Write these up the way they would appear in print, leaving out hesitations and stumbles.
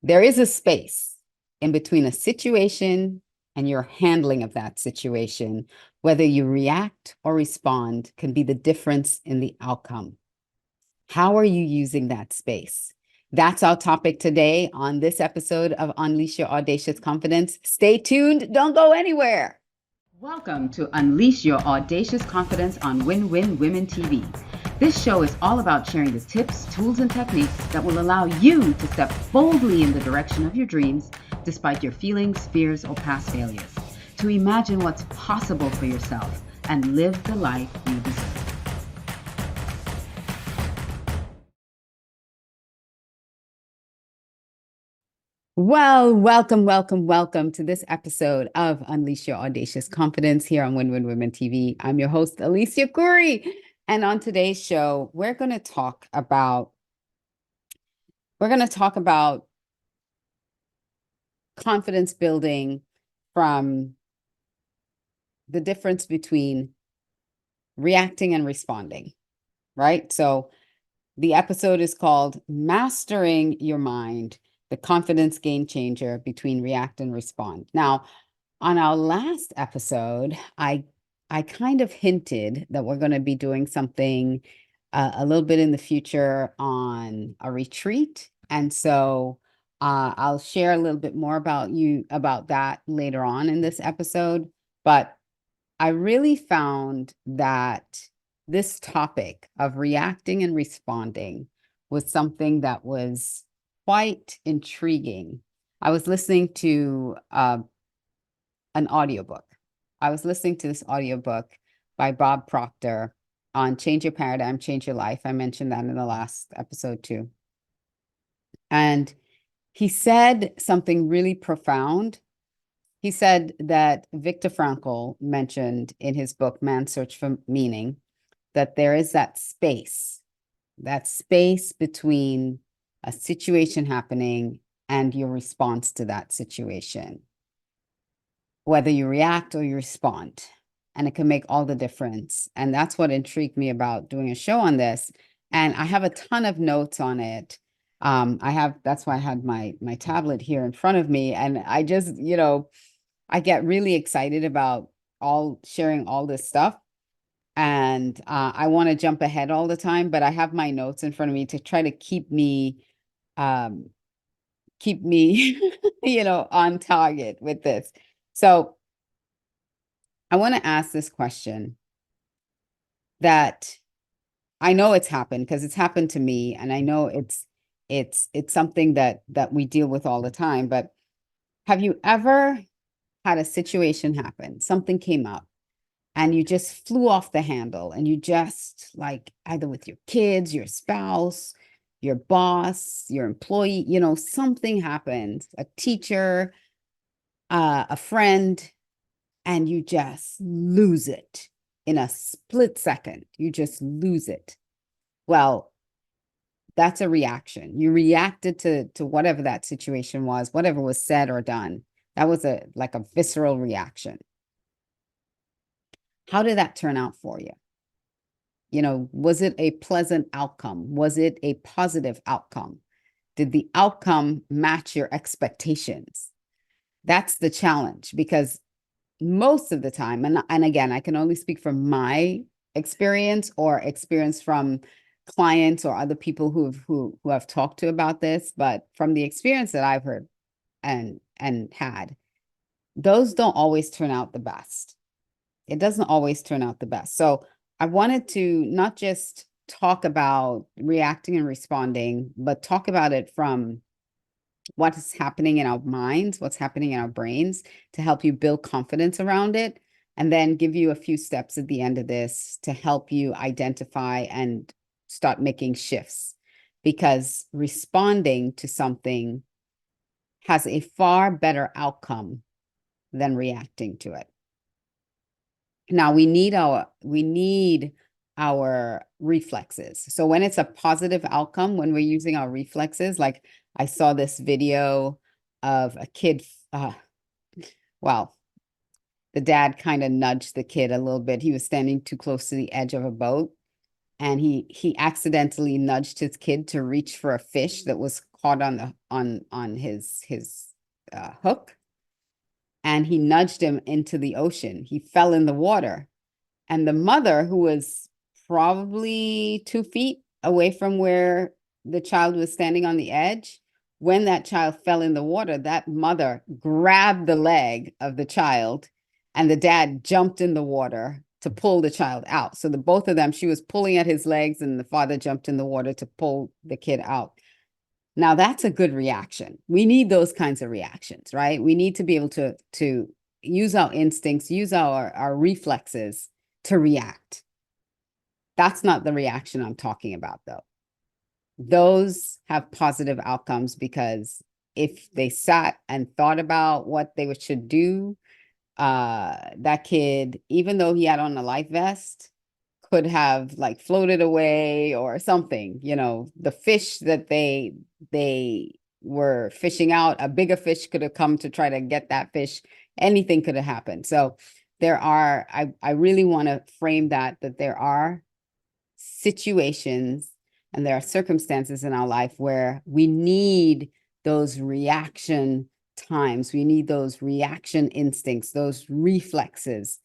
There is a space in between a situation and your handling of that situation. Whether you react or respond can be the difference in the outcome. How are you using that space? That's our topic today on this episode of Unleash Your Audacious Confidence. Stay tuned. Don't go anywhere. Welcome to Unleash Your Audacious Confidence on Win-Win Women TV. This show is all about sharing the tips, tools, and techniques that will allow you to step boldly in the direction of your dreams, despite your feelings, fears, or past failures, to imagine what's possible for yourself and live the life you deserve. Well, welcome to this episode of Unleash Your Audacious Confidence here on Win-Win Women TV. I'm your host, Alicia Couri. And on today's show, we're going to talk about confidence building from the difference between reacting and responding, right? So the episode is called Mastering Your Mind, the Confidence Game Changer Between React and Respond. Now, on our last episode, I kind of hinted that we're going to be doing something a little bit in the future on a retreat. And so I'll share a little bit more about that later on in this episode. But I really found that this topic of reacting and responding was something that was quite intriguing. I was listening to an audiobook. I was listening to this audiobook by Bob Proctor on Change Your Paradigm, Change Your Life. I mentioned that in the last episode too. And he said something really profound. He said that Viktor Frankl mentioned in his book, Man's Search for Meaning, that there is that space between a situation happening and your response to that situation, whether you react or you respond. And it can make all the difference. And that's what intrigued me about doing a show on this. And I have a ton of notes on it. That's why I had my tablet here in front of me. And I just, I get really excited about sharing all this stuff. And I want to jump ahead all the time, but I have my notes in front of me to try to keep me, on target with this. So I want to ask this question that I know it's happened because it's happened to me, and I know it's something that we deal with all the time. But have you ever had a situation happen, something came up, and you just flew off the handle, and you just, like, either with your kids, your spouse, your boss, your employee, something happened, a teacher, a friend, and you just lose it in a split second. You just lose it. Well, that's a reaction. You reacted to whatever that situation was, whatever was said or done. That was like a visceral reaction. How did that turn out for you? Was it a pleasant outcome? Was it a positive outcome? Did the outcome match your expectations? That's the challenge, because most of the time, and again, I can only speak from my experience or experience from clients or other people who I've talked to about this, but from the experience that I've heard and had, those don't always turn out the best. It doesn't always turn out the best. So I wanted to not just talk about reacting and responding, but talk about it from what is happening in our minds, what's happening in our brains, to help you build confidence around it, and then give you a few steps at the end of this to help you identify and start making shifts. Because responding to something has a far better outcome than reacting to it. Now, we need our reflexes. So when it's a positive outcome, when we're using our reflexes, like I saw this video of a kid, well, the dad kind of nudged the kid a little bit. He was standing too close to the edge of a boat, and he accidentally nudged his kid to reach for a fish that was caught on the on his hook, and he nudged him into the ocean. He fell in the water, and the mother, who was probably 2 feet away from where the child was standing on the edge, when that child fell in the water, that mother grabbed the leg of the child, and the dad jumped in the water to pull the child out. So the both of them, she was pulling at his legs, and the father jumped in the water to pull the kid out. Now that's a good reaction. We need those kinds of reactions, right? We need to be able to use our instincts, use our reflexes to react. That's not the reaction I'm talking about, though. Those have positive outcomes, because if they sat and thought about what they should do, that kid, even though he had on a life vest, could have like floated away or something. The fish that they were fishing out, a bigger fish could have come to try to get that fish. Anything could have happened. So I really want to frame that there are situations and there are circumstances in our life where we need those reaction times. We need those reaction instincts, those reflexes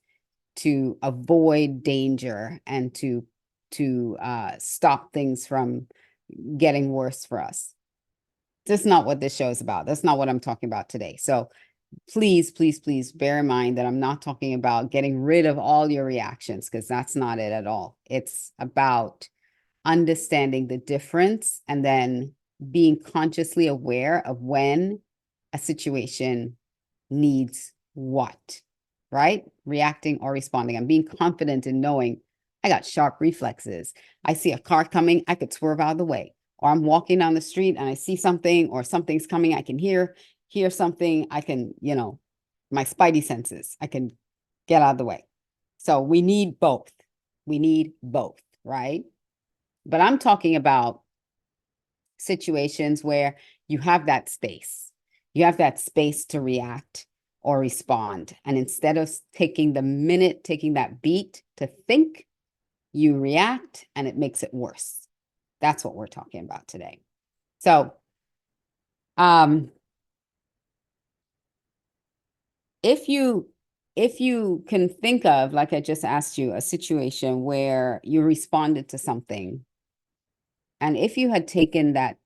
to avoid danger and to stop things from getting worse for us. That's not what this show is about. That's not what I'm talking about today. So please, please, please bear in mind that I'm not talking about getting rid of all your reactions, because that's not it at all. It's about understanding the difference and then being consciously aware of when a situation needs what, right? Reacting or responding. I'm being confident in knowing I got sharp reflexes. I see a car coming, I could swerve out of the way. Or I'm walking down the street and I see something, or something's coming, I can hear something, I can, my spidey senses, I can get out of the way. So we need both. We need both, right? But I'm talking about situations where you have that space. You have that space to react or respond. And instead of taking that beat to think, you react, and it makes it worse. That's what we're talking about today. So, if you can think of, like I just asked you, a situation where you responded to something, and if you had taken that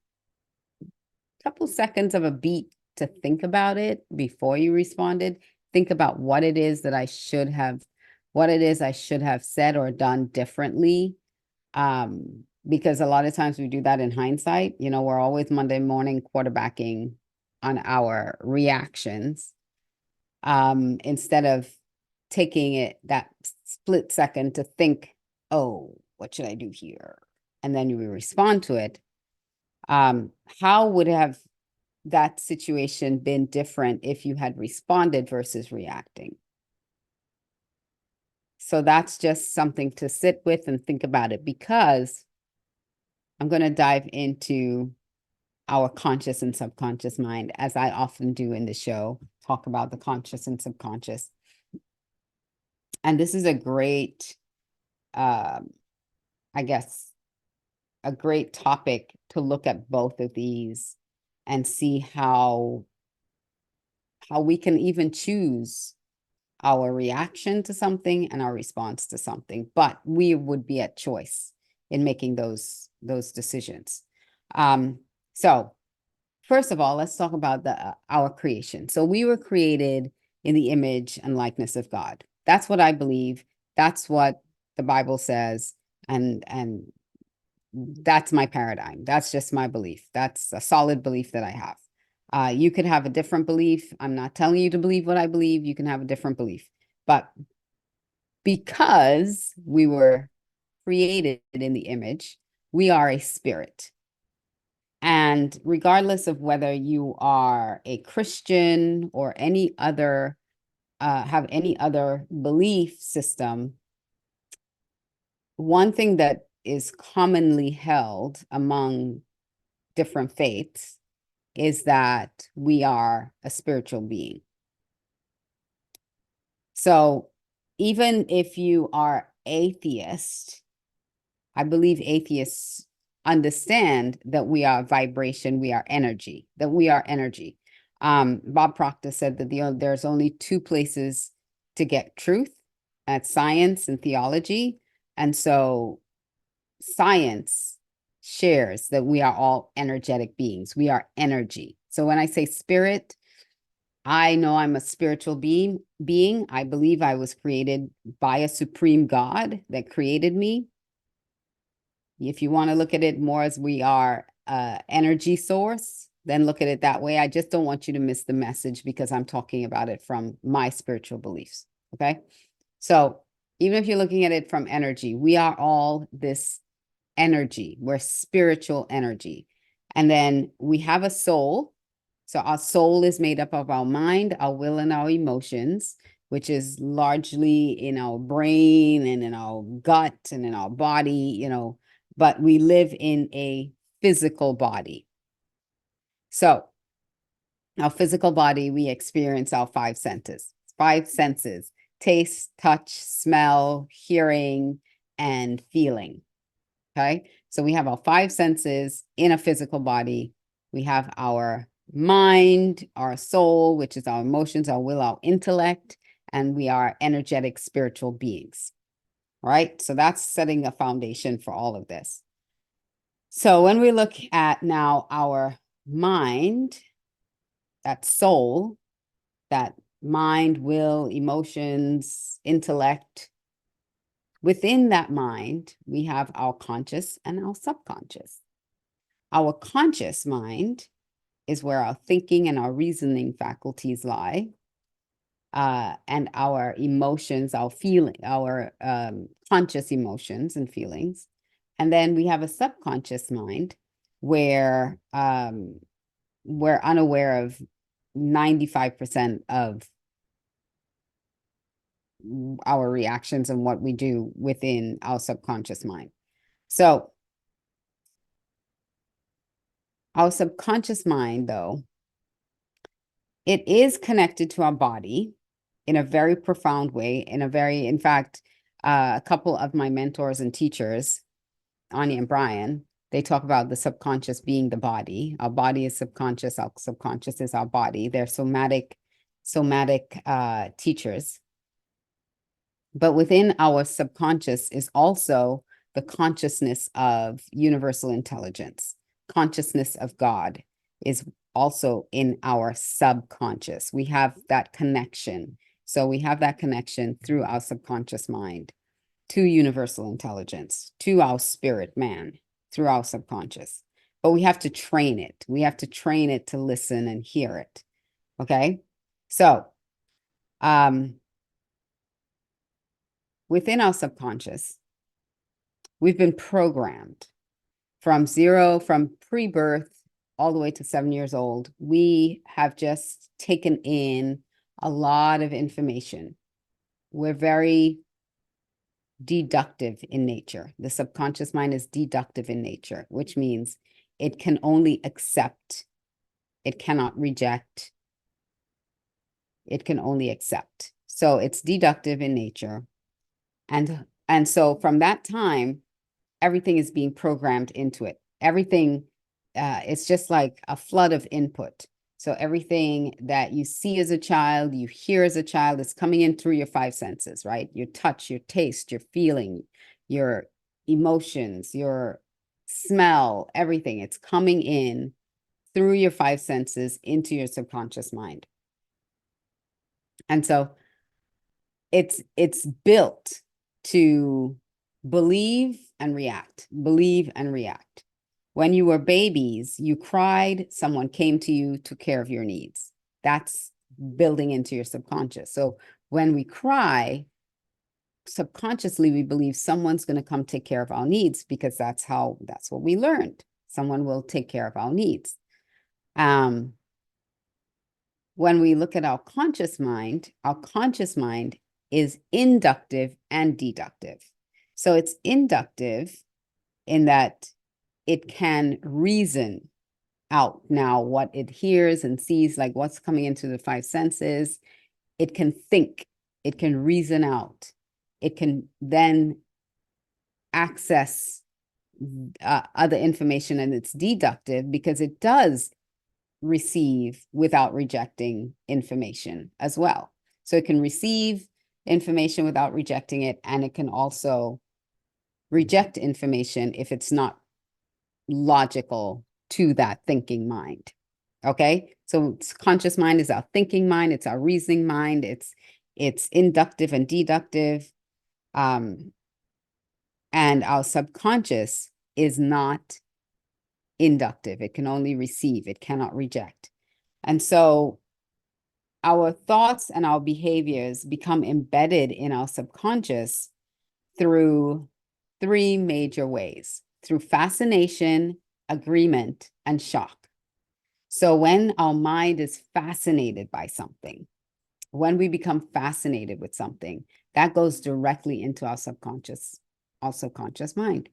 couple seconds of a beat to think about it before you responded, think about what it is I should have said or done differently. Because a lot of times we do that in hindsight. We're always Monday morning quarterbacking on our reactions, instead of taking that split second to think, oh, what should I do here? And then you respond to it. How would have that situation been different if you had responded versus reacting? So that's just something to sit with and think about it, because I'm going to dive into our conscious and subconscious mind, as I often do in the show, talk about the conscious and subconscious. And this is a great, I guess, a great topic to look at both of these and see how we can even choose our reaction to something and our response to something, but we would be at choice in making those decisions. So first of all, let's talk about our creation. So we were created in the image and likeness of God. That's what I believe. That's what the Bible says, and that's my paradigm. That's just my belief. That's a solid belief that I have. You could have a different belief. I'm not telling you to believe what I believe. You can have a different belief. But because we were created in the image, we are a spirit. And regardless of whether you are a Christian or any other, have any other belief system, one thing that is commonly held among different faiths is that we are a spiritual being. So even if you are atheist, I believe atheists understand that we are vibration, we are energy, that we are energy. Bob Proctor said that there's only two places to get truth, that's science and theology. And so science shares that we are all energetic beings. We are energy. So when I say spirit, I know I'm a spiritual being. I believe I was created by a supreme God that created me. If you want to look at it more as we are energy source, then look at it that way. I just don't want you to miss the message because I'm talking about it from my spiritual beliefs. Okay. So even if you're looking at it from energy, we are all this energy. We're spiritual energy. And then we have a soul. So our soul is made up of our mind, our will, and our emotions, which is largely in our brain and in our gut and in our body, you know, but we live in a physical body. So our physical body, we experience our five senses, taste, touch, smell, hearing, and feeling. Okay. So we have our five senses in a physical body. We have our mind, our soul, which is our emotions, our will, our intellect, and we are energetic spiritual beings. Right. So that's setting a foundation for all of this. So when we look at now our mind, that soul, that mind, will, emotions, intellect, within that mind, we have our conscious and our subconscious. Our conscious mind is where our thinking and our reasoning faculties lie. And our emotions, our conscious emotions and feelings. And then we have a subconscious mind where we're unaware of 95% of our reactions and what we do within our subconscious mind. So our subconscious mind, though, it is connected to our body in a very profound way, in fact, a couple of my mentors and teachers, Anya and Brian, they talk about the subconscious being the body. Our body is subconscious. Our subconscious is our body. They're somatic teachers. But within our subconscious is also the consciousness of universal intelligence. Consciousness of God is also in our subconscious. We have that connection. So we have that connection through our subconscious mind to universal intelligence, to our spirit man, through our subconscious. But we have to train it. We have to train it to listen and hear it. Okay? So, within our subconscious, we've been programmed from pre-birth all the way to 7 years old. We have just taken in a lot of information. We're very deductive in nature. The subconscious mind is deductive in nature, which means it can only accept. It cannot reject. It can only accept. So it's deductive in nature. And so from that time, everything is being programmed into it. Everything, it's just like a flood of input. So everything that you see as a child, you hear as a child, is coming in through your five senses, right? Your touch, your taste, your feeling, your emotions, your smell, everything. It's coming in through your five senses into your subconscious mind. And so it's built to believe and react. When you were babies, you cried, someone came to you, took care of your needs. That's building into your subconscious. So when we cry, subconsciously, we believe someone's going to come take care of our needs because that's what we learned. Someone will take care of our needs. When we look at our conscious mind is inductive and deductive. So it's inductive in that it can reason out now what it hears and sees, like what's coming into the five senses. It can think, it can reason out. It can then access other information, and it's deductive because it does receive without rejecting information as well. So it can receive information without rejecting it, and it can also reject information if it's not logical to that thinking mind. Okay, so conscious mind is our thinking mind, it's our reasoning mind, it's inductive and deductive, and our subconscious is not inductive. It can only receive, it cannot reject. And so our thoughts and our behaviors become embedded in our subconscious through three major ways: through fascination, agreement, and shock. So when our mind is fascinated by something, when we become fascinated with something, that goes directly into our subconscious mind.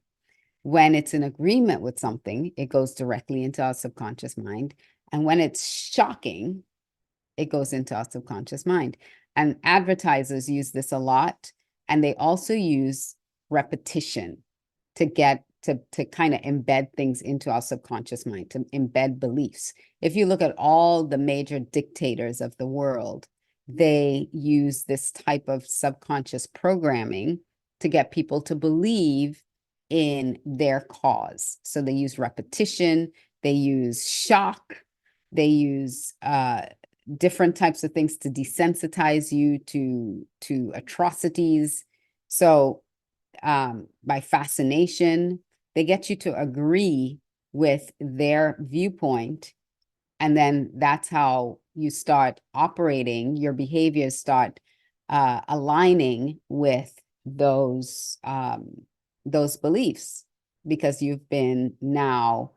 When it's in agreement with something, it goes directly into our subconscious mind. And when it's shocking, it goes into our subconscious mind. And advertisers use this a lot. And they also use repetition to get to kind of embed things into our subconscious mind, to embed beliefs. If you look at all the major dictators of the world, they use this type of subconscious programming to get people to believe in their cause. So they use repetition, they use shock, they use different types of things to desensitize you to atrocities. So by fascination, they get you to agree with their viewpoint, and then that's how you start operating. Your behaviors start aligning with those beliefs, because you've been now,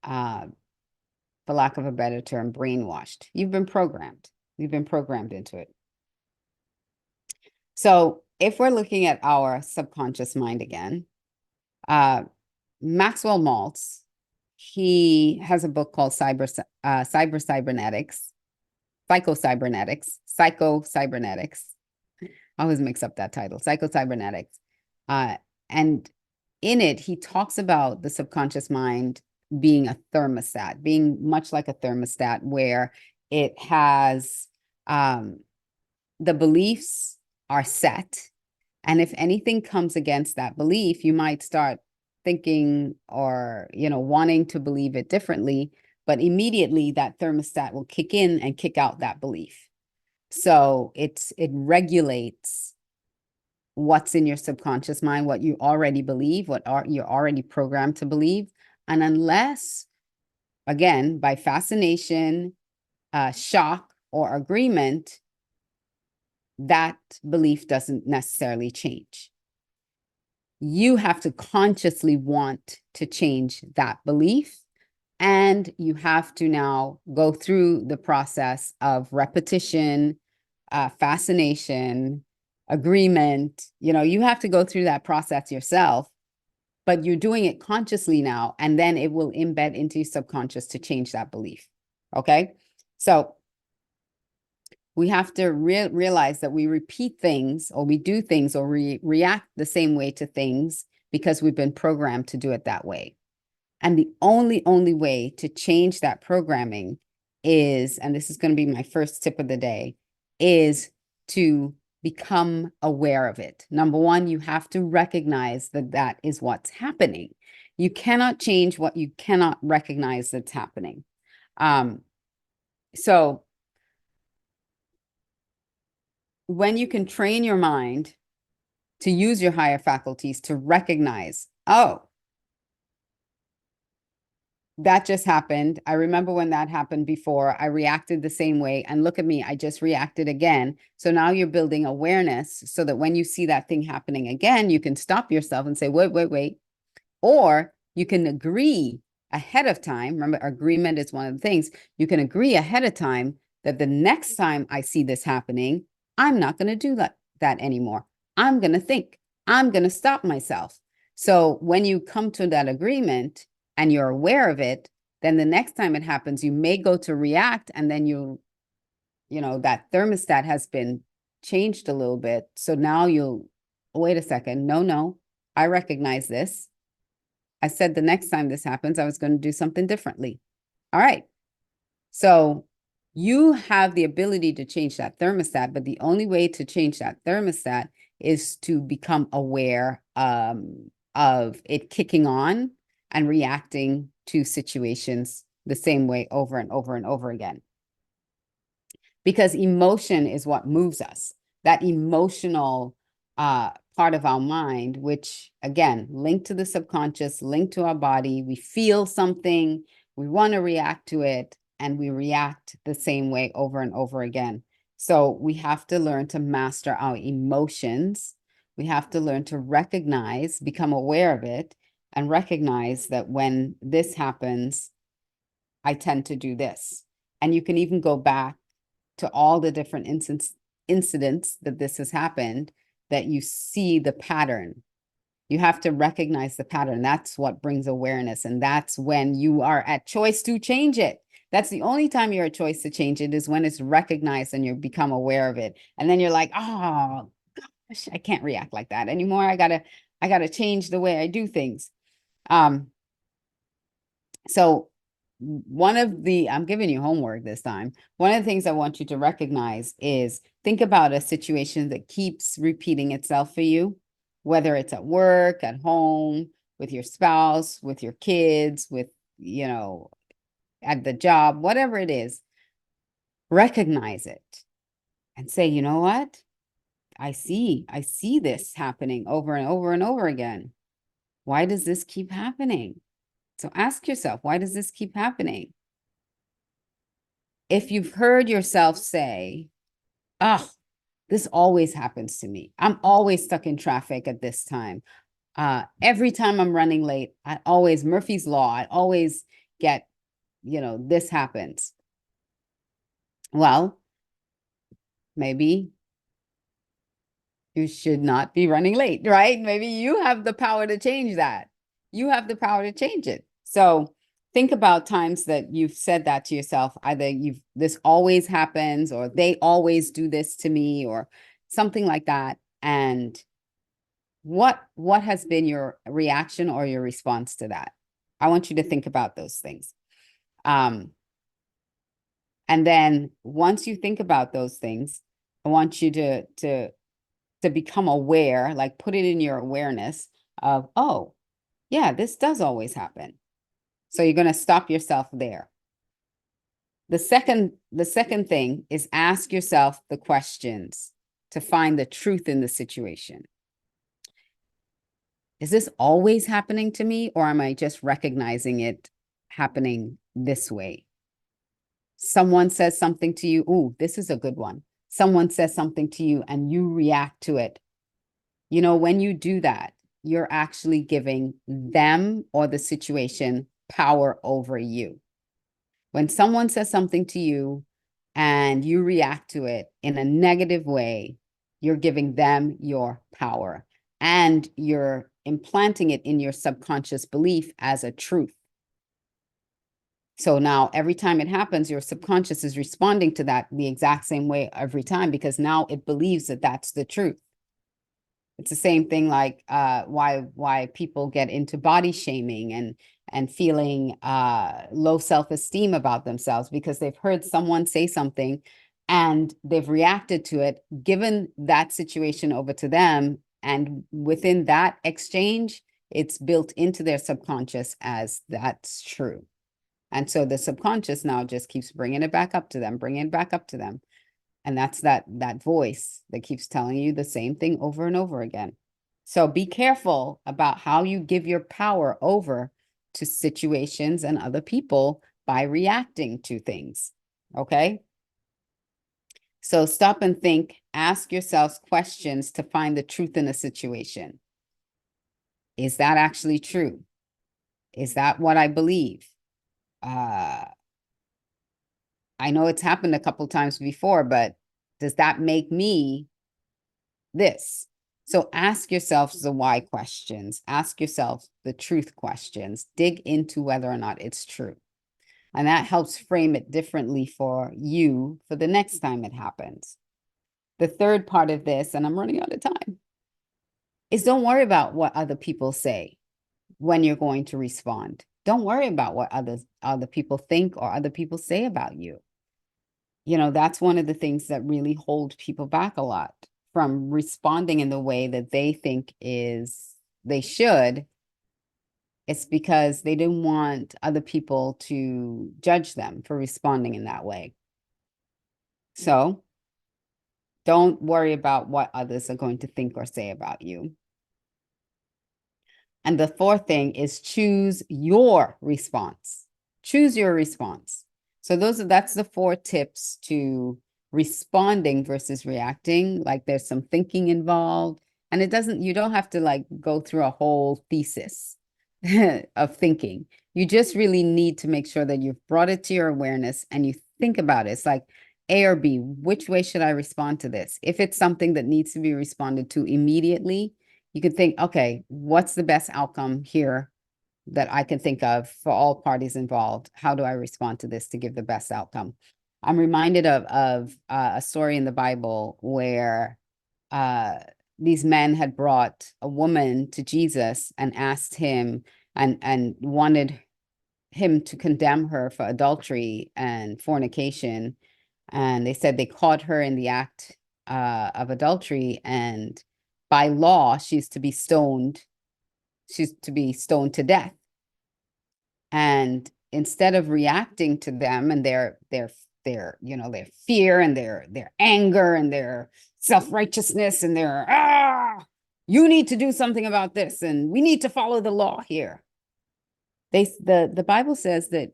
for lack of a better term, brainwashed. You've been programmed. You've been programmed into it. So if we're looking at our subconscious mind again, Maxwell Maltz, he has a book called Psychocybernetics. I always mix up that title, Psychocybernetics. And in it, he talks about the subconscious mind being a thermostat, being much like a thermostat, where it has the beliefs are set. And if anything comes against that belief, you might start thinking or, wanting to believe it differently, but immediately that thermostat will kick in and kick out that belief. So it regulates what's in your subconscious mind, what you already believe, you're already programmed to believe. And unless, again, by fascination, shock, or agreement, that belief doesn't necessarily change. You have to consciously want to change that belief. And you have to now go through the process of repetition, fascination, agreement. You have to go through that process yourself, but you're doing it consciously now, and then it will embed into your subconscious to change that belief. Okay? So we have to realize that we repeat things, or we do things, or react the same way to things because we've been programmed to do it that way. And the only way to change that programming is, and this is going to be my first tip of the day, is to become aware of it. Number one, you have to recognize that that is what's happening. You cannot change what you cannot recognize that's happening. So when you can train your mind to use your higher faculties to recognize, oh, that just happened. I remember when that happened before. I reacted the same way. And look at me, I just reacted again. So now you're building awareness so that when you see that thing happening again, you can stop yourself and say, wait. Or you can agree ahead of time. Remember, agreement is one of the things. You can agree ahead of time that the next time I see this happening, I'm not going to do that anymore. I'm going to think. I'm going to stop myself. So when you come to that agreement and you're aware of it, then the next time it happens, you may go to react, and then that thermostat has been changed a little bit. So now you'll, wait a second, no, I recognize this. I said the next time this happens, I was going to do something differently. All right. So you have the ability to change that thermostat, but the only way to change that thermostat is to become aware of it kicking on and reacting to situations the same way over and over and over again. Because emotion is what moves us. That emotional part of our mind, which again, linked to the subconscious, linked to our body, we feel something, we want to react to it, and we react the same way over and over again. So we have to learn to master our emotions. We have to learn to recognize, become aware of it, and recognize that when this happens, I tend to do this. And you can even go back to all the different incidents that this has happened, that you see the pattern. You have to recognize the pattern. That's what brings awareness. And that's when you are at choice to change it. That's the only time you're at choice to change it, is when it's recognized and you become aware of it. And then you're like, oh gosh, I can't react like that anymore. I gotta change the way I do things. So I'm giving you homework this time. One of the things I want you to recognize is, think about a situation that keeps repeating itself for you, whether it's at work, at home, with your spouse, with your kids, with, at the job, whatever it is. Recognize it and say, you know what? I see this happening over and over and over again. Why does this keep happening? So ask yourself, why does this keep happening? If you've heard yourself say, oh, this always happens to me. I'm always stuck in traffic at this time. Every time I'm running late, Murphy's Law, I always get, this happens. Well, maybe you should not be running late, right? Maybe you have the power to change that. You have the power to change it. So think about times that you've said that to yourself. Either this always happens, or they always do this to me, or something like that. And what has been your reaction or your response to that? I want you to think about those things. And then once you think about those things, I want you to become aware, like put it in your awareness of, oh, yeah, this does always happen. So you're going to stop yourself there. The second thing is, ask yourself the questions to find the truth in the situation. Is this always happening to me, or am I just recognizing it happening this way? Someone says something to you. Ooh, this is a good one. Someone says something to you and you react to it. When you do that, you're actually giving them or the situation power over you. When someone says something to you and you react to it in a negative way, you're giving them your power, and you're implanting it in your subconscious belief as a truth. So now every time it happens, your subconscious is responding to that the exact same way every time, because now it believes that that's the truth. It's the same thing like why people get into body shaming and feeling low self-esteem about themselves, because they've heard someone say something and they've reacted to it, given that situation over to them, and within that exchange, it's built into their subconscious as that's true. And so the subconscious now just keeps bringing it back up to them, bringing it back up to them. And that's that voice that keeps telling you the same thing over and over again. So be careful about how you give your power over to situations and other people by reacting to things. Okay? So stop and think, ask yourselves questions to find the truth in a situation. Is that actually true? Is that what I believe? I know it's happened a couple times before, but does that make me this? So ask yourself the why questions, ask yourself the truth questions, dig into whether or not it's true. And that helps frame it differently for you for the next time it happens. The third part of this, and I'm running out of time, is don't worry about what other people say. when you're going to respond. Don't worry about what other people think or other people say about you. You know, that's one of the things that really hold people back a lot from responding in the way that they think is they should. It's because they didn't want other people to judge them for responding in that way. So don't worry about what others are going to think or say about you. And the fourth thing is choose your response. Choose your response. So that's the 4 tips to responding versus reacting. Like there's some thinking involved, and you don't have to like go through a whole thesis of thinking. You just really need to make sure that you've brought it to your awareness and you think about it. It's like A or B, which way should I respond to this? If it's something that needs to be responded to immediately, you could think, okay, what's the best outcome here that I can think of for all parties involved? How do I respond to this to give the best outcome? I'm reminded of a story in the Bible where these men had brought a woman to Jesus and asked him and wanted him to condemn her for adultery and fornication. And they said they caught her in the act of adultery, and by law, she's to be stoned. She's to be stoned to death. And instead of reacting to them and their fear and their anger and their self-righteousness and their you need to do something about this and we need to follow the law here. The Bible says that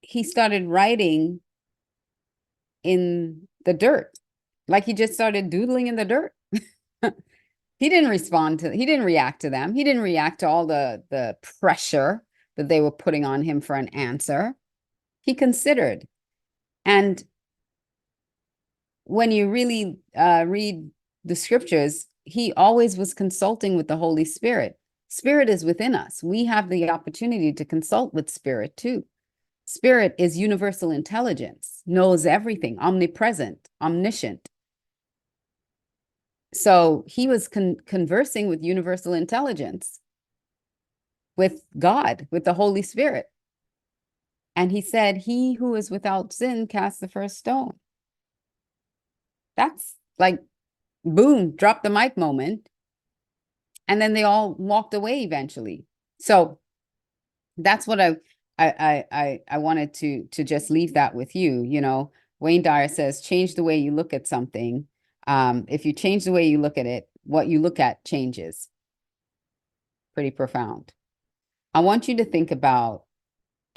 he started writing in the dirt, like he just started doodling in the dirt. He didn't react to them. He didn't react to all the pressure that they were putting on him for an answer. He considered. And when you really read the scriptures, he always was consulting with the Holy Spirit. Spirit is within us. We have the opportunity to consult with Spirit too. Spirit is universal intelligence, knows everything, omnipresent, omniscient. So he was conversing with universal intelligence, with God, with the Holy Spirit. And he said, he who is without sin cast the first stone. That's like, boom, drop the mic moment. And then they all walked away eventually. So that's what I wanted to just leave that with you. You know, Wayne Dyer says, change the way you look at something. If you change the way you look at it, what you look at changes. Pretty profound. I want you to think about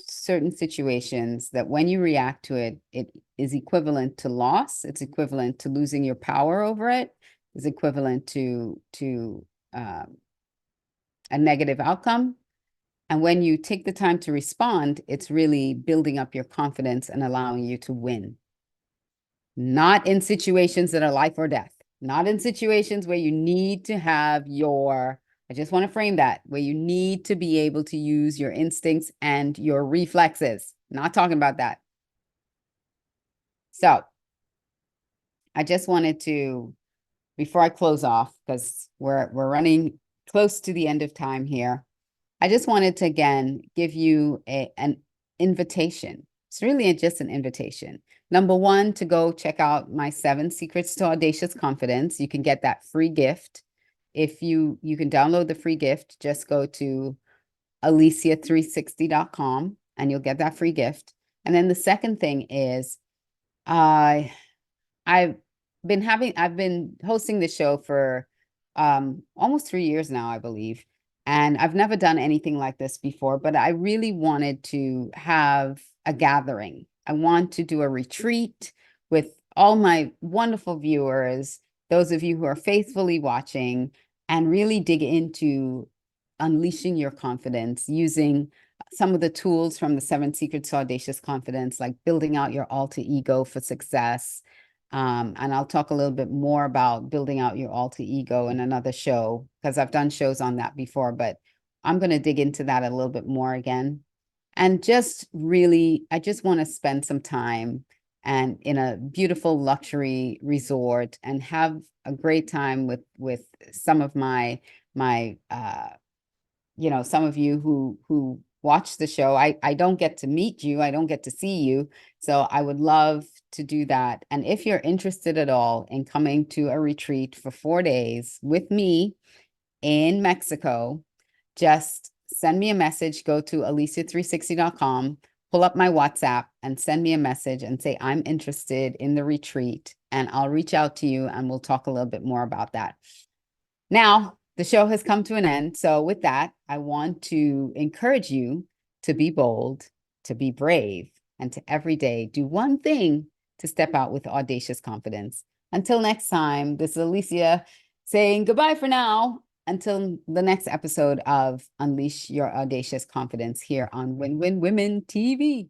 certain situations that when you react to it, it is equivalent to loss. It's equivalent to losing your power over it. It's equivalent to a negative outcome. And when you take the time to respond, it's really building up your confidence and allowing you to win. Not in situations that are life or death. Not in situations where you need to have I just want to frame that, where you need to be able to use your instincts and your reflexes. Not talking about that. So I just wanted to, before I close off, because we're running close to the end of time here, I just wanted to, again, give you an invitation. It's really just an invitation. Number 1, to go check out my 7 Secrets to Audacious Confidence. You can get that free gift. If you can download the free gift, just go to Alicia360.com and you'll get that free gift. And then the second thing is, I've been hosting the show for almost 3 years now, I believe. And I've never done anything like this before, but I really wanted to have a gathering. I want to do a retreat with all my wonderful viewers, those of you who are faithfully watching, and really dig into unleashing your confidence using some of the tools from the 7 Secrets to Audacious Confidence, like building out your alter ego for success. And I'll talk a little bit more about building out your alter ego in another show, because I've done shows on that before, but I'm going to dig into that a little bit more again. And just really, I just want to spend some time and in a beautiful luxury resort and have a great time with some of my some of you who watch the show, I don't get to meet you, I don't get to see you. So I would love to do that. And if you're interested at all in coming to a retreat for 4 days with me in Mexico, just send me a message. Go to alicia360.com, pull up my WhatsApp and send me a message and say, I'm interested in the retreat. And I'll reach out to you and we'll talk a little bit more about that. Now, the show has come to an end. So with that, I want to encourage you to be bold, to be brave, and to every day do one thing to step out with audacious confidence. Until next time, this is Alicia saying goodbye for now. Until the next episode of Unleash Your Audacious Confidence here on Win Win Women TV.